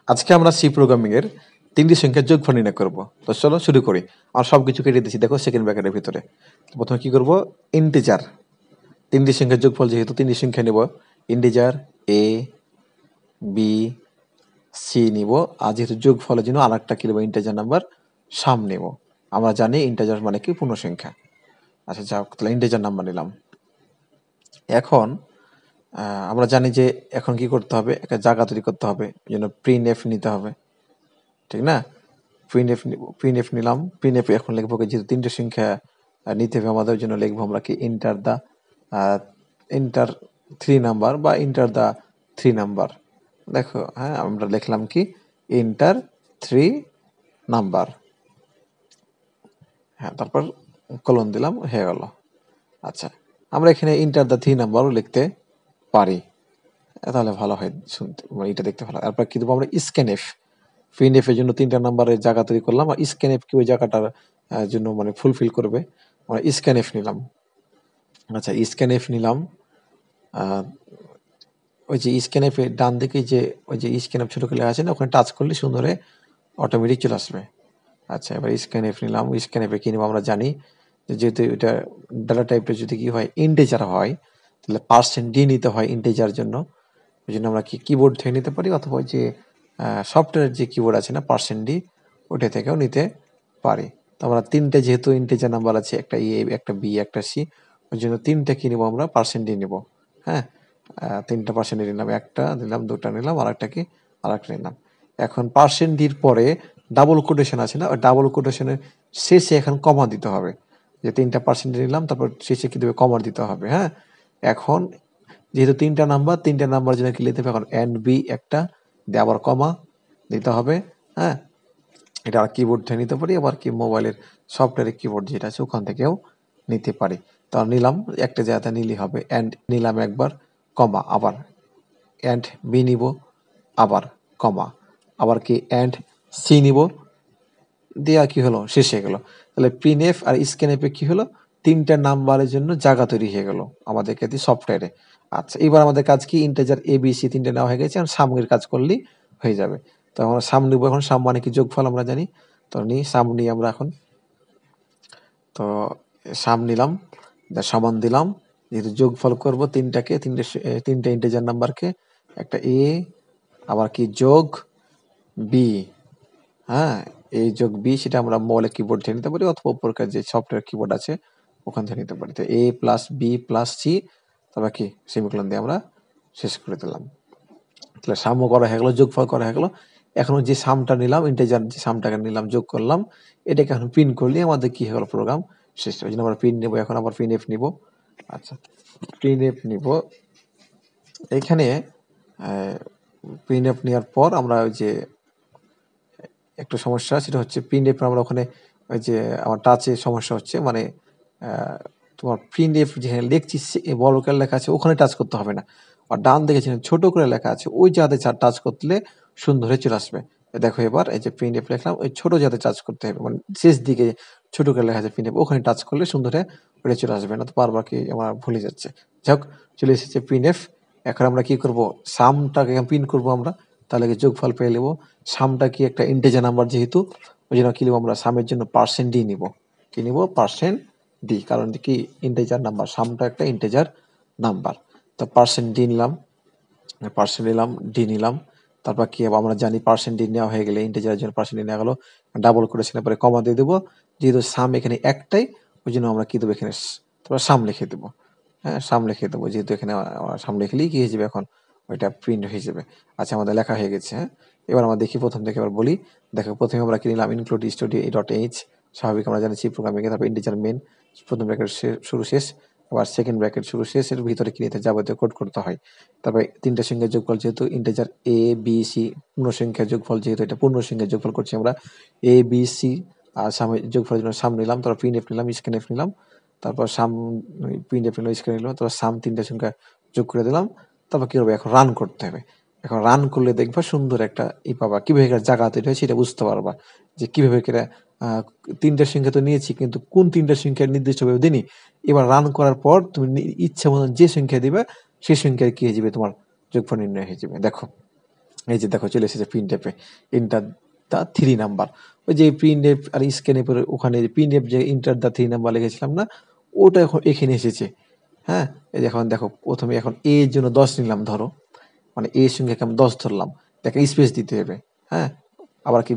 আজকে আমরা C programming এর তিনটি সংখ্যার যোগফল নির্ণয় করব। তো চলো শুরু করি। আমরা সবকিছু কেটে দিচ্ছি, দেখো সেকেন্ড ব্র্যাকেটের ভিতরে। প্রথমে কি করব, ইন্টিজার তিনটি সংখ্যার যোগফল, যেহেতু তিনটি সংখ্যা নেব, ইন্টিজার এ বি সি নিব, আর যেহেতু যোগফলের জন্য আর একটা কি নেব, ইন্টিজার নাম্বার সাম নেব। আমরা জানি ইন্টিজার মানে কি পূর্ণ সংখ্যা। আচ্ছা যাও, তাহলে ইন্টিজার নাম্বার নিলাম। এখন আমরা জানি যে এখন কি করতে হবে, একটা জায়গা তৈরি করতে হবে, এই জন্য প্রিন্টএফ নিতে হবে, ঠিক না? প্রিন্টএফ নিলাম। প্রিন্টএফ এখন লিখবো কি, যেহেতু তিনটে সংখ্যা নিতে হবে আমাদের, জন্য লিখবো আমরা কি ইন্টার 3 নাম্বার বা ইন্টার দা 3 নাম্বার। দেখো হ্যাঁ, আমরা লিখলাম কি ইন্টার 3 নাম্বার, হ্যাঁ, তারপর কলন দিলাম, হয়ে গেল। আচ্ছা, আমরা এখানে ইন্টার দা 3 নাম্বারও লিখতে পারি, তাহলে ভালো হয় শুনতে, মানে এটা দেখতে ভালো। তারপর কি দেবো আমরা, স্ক্যানএফ। প্রিন্টএফ এর জন্য 3টা নাম্বারের জায়গা তৈরি করলাম, আর স্ক্যানএফ কি ওই জায়গাটার জন্য মানে ফুলফিল করবে, আমরা স্ক্যানএফ নিলাম। আচ্ছা, স্ক্যানএফ নিলাম। ওই যে স্ক্যানএফ এর ডান দিকে যে ওই যে স্ক্যানএফ ছোট করে লেখা আছে না, ওখানে টাচ করলে সুন্দর অটোমেটিক চলে আসবে। আচ্ছা, এবার স্ক্যানএফ নিলাম। স্ক্যানএফে কি নেবো আমরা জানি, যেহেতু এটা ডাটা টাইপটা যদি কি হয় ইন্টিজার হয়, তাহলে %d নিতে হয় ইন্টিজার জন্য। ওই জন্য আমরা কি কিবোর্ড থেকে নিতে পারি, অথবা যে সফটওয়্যারের যে কিবোর্ড আছে না %d, ওইটা থেকেও নিতে পারি। তো আমরা তিনটে যেহেতু ইন্টিজার নাম্বার আছে, একটা এ, একটা বি, একটা সি, ওই জন্য তিনটে কি নেবো আমরা, %d নেব। হ্যাঁ, 3টা %d নিলাম, একটা নিলাম, দুটা নিলাম, আর একটা কি আর একটা নিলাম। এখন %d পরে ডাবল কোটেশন আছে না, ওই ডাবল কোটেশনের শেষে এখন কমা দিতে হবে। যে 3টা % নিলাম, তারপর শেষে কি দেবে, কমা দিতে হবে। হ্যাঁ, এখন যেহেতু 3টা নাম্বার জন্য কি লিখতে হবে, এখন এন্ড বি একটা দিয়ে আবার কমা দিতে হবে। হ্যাঁ, এটা আর কিবোর্ড থেকে নিতে পারি, আবার কি মোবাইলের সফটওয়্যারের কিবোর্ড যেটা আছে ওখান থেকেও নিতে পারি। তো নিলাম, একটা জায়গাতে নিলেই হবে। এন্ড নিলাম একবার, কমা, আবার এন্ড বি নিব, আবার কমা, আবার কি এন্ড সি নিব, দেয়া কি হলো, শেষ হয়ে গেল। তাহলে প্রিন্টএফ আর স্ক্যানএফে কি হলো, 3টা নাম্বারের জন্য জায়গা তৈরি হয়ে গেল আমাদের কাছে সফটওয়্যারে। আচ্ছা, এবার আমাদের কাজ কি, ইন্টিজার এ বি সি 3টে নেওয়া হয়ে গেছে, এখন সামের কাজ করলেই হয়ে যাবে। তো আমরা সাম নিব, এখন সাম মানে কি যোগফল আমরা জানি, তো সাম নিই আমরা এখন। তো সাম নিলাম, সমান দিলাম, যেহেতু যোগফল করব তিনটে ইন্টিজার নাম্বারকে, একটা এ, আবার কি যোগ বি। হ্যাঁ, এ যোগ বি, সেটা আমরা মোবাইলের কিবোর্ড থেকে নিতে পারি, অথবা উপরকার যে সফটওয়্যার কিবোর্ড আছে ওখান থেকে নিতে পারি। তো এ প্লাস বি প্লাস সি, তারপর কি সেমিকোলন দিয়ে আমরা শেষ করে দিলাম। তাহলে সাম্য করা হয়ে গেল, যোগফল করা হয়ে গেল। এখন যে সামটা নিলাম, ইন্টিজার যে সামটাকে নিলাম, যোগ করলাম, এটাকে এখন প্রিন্ট করলে আমাদের কি হয়ে গেল, প্রোগ্রাম শেষ। ওই জন্য আমরা প্রিন্ট নেবো, এখন আবার প্রিন্ট এফ নিব। আচ্ছা, প্রিন্ট এফ নিব। এখানে প্রিন্ট এফ নেওয়ার পর আমরা ওই যে একটা সমস্যা, সেটা হচ্ছে প্রিন্টএফ আমরা ওখানে ওই যে আমার টাচে সমস্যা হচ্ছে, মানে তোমার প্রিন্টএফ যেখানে লিখছি বড় করে লেখা আছে ওখানে টাচ করতে হবে না, আর ডান দিকে যেখানে ছোট করে লেখা আছে ওই জায়গাতে টাচ করলে সুন্দর হয়ে চলে আসবে। দেখো এবার এই যে প্রিন্টএফ লিখলাম, ওই ছোট জায়গাতে টাচ করতে হবে, মানে শেষ দিকে ছোট করে লেখা আছে প্রিন্টএফ, ওখানে টাচ করলে সুন্দর হয়ে ওটা চলে আসবে, না তো বারবার কি আমার ভুলে যাচ্ছে। যাই হোক, চলে এসেছে প্রিন্টএফ। এখন আমরা কি করব, সামটাকে প্রিন্ট করব আমরা, তাহলে কি যোগফল পেয়ে নেবো। সামটা কি একটা ইন্টিজার নাম্বার, যেহেতু ওই জন্য কি নেবো আমরা, সামের জন্য %d নিব। কি নিব, %d, কারণ কি ইন্টিজার নাম্বার, সামটা একটা ইন্টিজার নাম্বার। তো %d নিলাম, d নিলাম। তারপর কি আমরা জানি %d নেওয়া হয়ে গেলে, ইন্টিজারের জন্য %d নেওয়া গেল, ডাবল কোটেশনের পরে কমা দিয়ে দেবো। যেহেতু সাম এখানে একটাই, ওই জন্য আমরা কি দেবো এখানে, তারপর সাম লিখে দেবো। হ্যাঁ, সাম লিখে দেবো, যেহেতু এখানে সাম লিখলেই কি হয়ে যাবে, এখন ওইটা প্রিন্ট হয়ে যাবে। আচ্ছা, আমাদের লেখা হয়ে গেছে। হ্যাঁ, এবার আমরা দেখি, প্রথম থেকে এবার বলি। দেখো, প্রথমে আমরা কি নিলাম, ইনক্লুড std.h, স্বাভাবিক আমরা জানি সি প্রোগ্রামিংয়ে। তারপর ইন্টিজার মেন, প্রথম ব্র্যাকেট শুরু শেষ, আবার সেকেন্ড ব্র্যাকেট শুরু শেষের ভিতরে কি নিতে যাবতীয় কোড করতে হয়। তারপরে 3টা সংখ্যার যোগফল, যেহেতু ইন্টিজার এ বি সি, পূর্ণ সংখ্যার যোগফল, যেহেতু এটা পূর্ণ সংখ্যার যোগফল করছি আমরা, এ বি সি, আর সামের যোগফলের জন্য সাম নিলাম, তারপর প্রিন্টএফ নিলাম, স্ক্যানএফ নিলাম, তারপর সাম প্রিন্টএফ নিলাম, স্ক্যানএফ নিলাম, তারপর সাম 3টা সংখ্যা যোগ করে দিলাম। তারপর কি হবে, এখন রান করতে হবে। এখন রান করলে দেখবা সুন্দর একটা পাবা, কিভাবে জায়গা তৈরি হয় সেটা বুঝতে পারবা, যে কিভাবে করে 3টা সংখ্যা তো নিয়েছি, কিন্তু কোন 3টা সংখ্যা নির্দিষ্টভাবে দিনি। এবার রান করার পর তুমি ইচ্ছা মতন যে সংখ্যা দিবে সেই সংখ্যার কি হয়ে যাবে, তোমার যোগফল নির্ণয় হয়ে যাবে। দেখো এই যে দেখো চলে এসেছে প্রিন্ট এফে ইন্টার দা 3 নাম্বার। ওই যে প্রিন্ট এফ আর স্ক্যান এফের ওখানে প্রিন্ট এফ যে ইন্টার দা 3 নাম্বার লিখেছিলাম না, ওটা এখন এখানে এসেছে। হ্যাঁ, এই যে এখন দেখো প্রথমে এখন এ এর জন্য 10 নিলাম ধরো, মানে এ এর সঙ্গে আমি 10 ধরলাম, দেখো স্পেস দিতে হবে। হ্যাঁ, আবার কি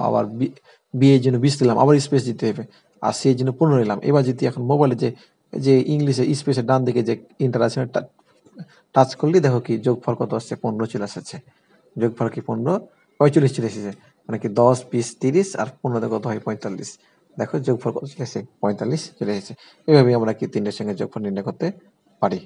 আবার বি এর জন্য 20 দিলাম, আবার স্পেস দিতে হবে। আর সি এর জন্য 15 নিলাম। এবার যদি এখন মোবাইলে যে যে ইংলিশে স্পেসের ডান দিকে যে ইন্টার আছে টাচ করলে দেখো কি যোগফল কত আসছে, 15 চলে এসেছে। যোগফল কি 15, 45 চলে এসেছে। মানে কি 10 20 30 আর 15 তে কত হয় 45। দেখো যোগফল কত চলে এসেছে, 45 চলে এসেছে। এভাবে আমরা কি 3 এর সঙ্গে যোগফল নির্ণয় করতে পারি।